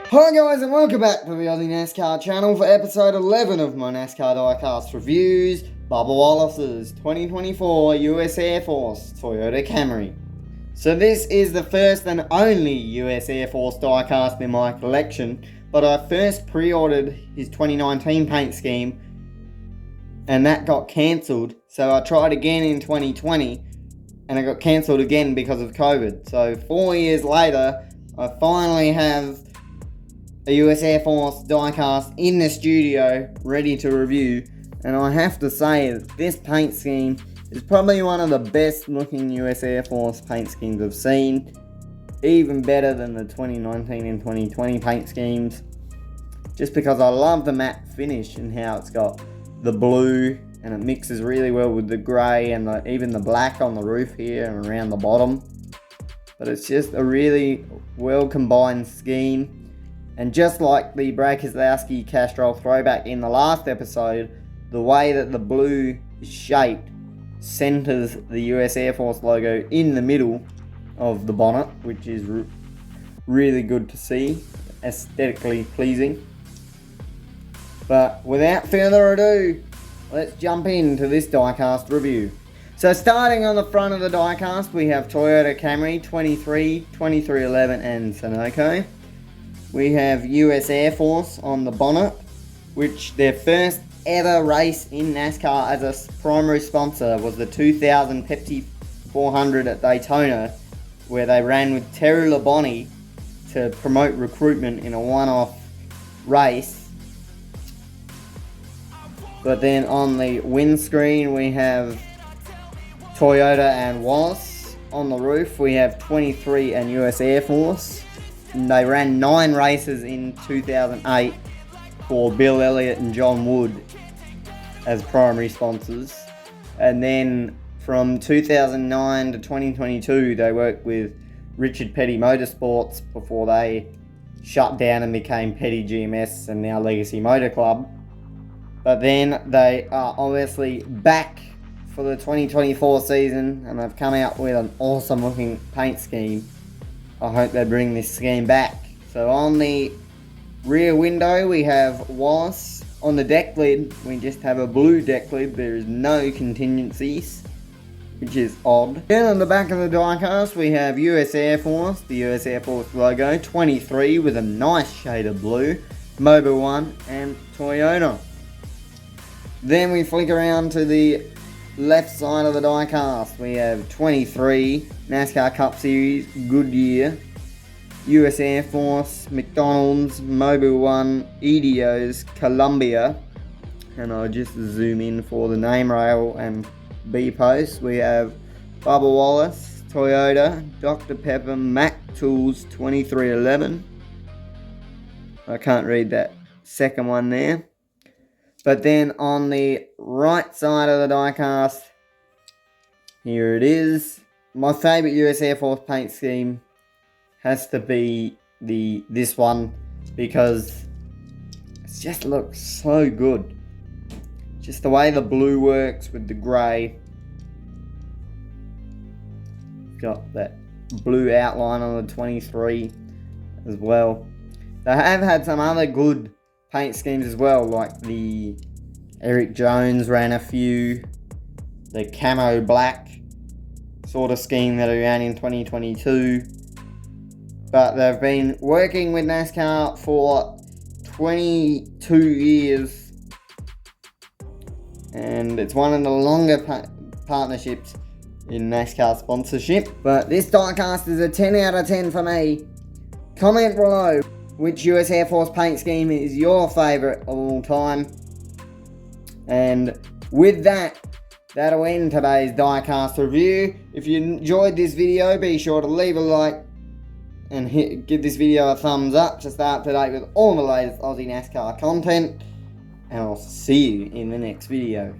Hi guys and welcome back to the Aussie Nascar channel for episode 11 of my Nascar Diecast reviews, Bubba Wallace's 2024 US Air Force Toyota Camry. So this is the first and only US Air Force diecast in my collection, but I first pre-ordered his 2019 paint scheme and that got cancelled, so I tried again in 2020 and it got cancelled again because of COVID. So 4 years later, I finally have a US Air Force diecast in the studio ready to review, and I have to say that this paint scheme is probably one of the best looking US Air Force paint schemes I've seen, even better than the 2019 and 2020 paint schemes, just because I love the matte finish and how it's got the blue and it mixes really well with the grey and even the black on the roof here and around the bottom. But it's just a really well combined scheme. And just like the Brad Keselowski Castrol throwback in the last episode, the way that the blue is shaped centers the US Air Force logo in the middle of the bonnet, which is really good to see, aesthetically pleasing. But without further ado, let's jump into this diecast review. So starting on the front of the diecast, we have Toyota Camry 23, 2311 and Sunoco. We have US Air Force on the bonnet, which their first ever race in NASCAR as a primary sponsor was the 2000 Pepsi 400 at Daytona, where they ran with Terry Labonte to promote recruitment in a one-off race. But then on the windscreen we have Toyota and Wallace. On the roof we have 23 and US Air Force. They ran 9 races in 2008 for Bill Elliott and John Wood as primary sponsors. And then from 2009 to 2022, they worked with Richard Petty Motorsports before they shut down and became Petty GMS and now Legacy Motor Club. But then they are obviously back for the 2024 season and they've come out with an awesome looking paint scheme. I hope they bring this scheme back. So on the rear window we have Wallace. On the deck lid we just have a blue deck lid. There is no contingencies, which is odd. Then on the back of the diecast we have US Air Force, the US Air Force logo, 23 with a nice shade of blue, Mobil 1 and Toyota. Then we flick around to the left side of the diecast. We have 23 NASCAR Cup Series, Goodyear, US Air Force, McDonald's, Mobil 1, EDO's, Columbia, and I'll just zoom in for the name rail and B post. We have Bubba Wallace, Toyota, Dr. Pepper, Mac Tools 2311. I can't read that second one there. But then on the right side of the diecast, here it is. My favourite US Air Force paint scheme has to be this one because it just looks so good. Just the way the blue works with the grey. Got that blue outline on the 23 as well. They have had some other good paint schemes as well, like the Eric Jones ran a few, the camo black sort of scheme that he ran in 2022, but they've been working with NASCAR for 22 years and it's one of the longer partnerships in NASCAR sponsorship. But this diecast is a 10 out of 10 for me. Comment below which US Air Force paint scheme is your favourite of all time. And with that, that'll end today's diecast review. If you enjoyed this video, be sure to leave a like and give this video a thumbs up to stay up to date with all the latest Aussie NASCAR content. And I'll see you in the next video.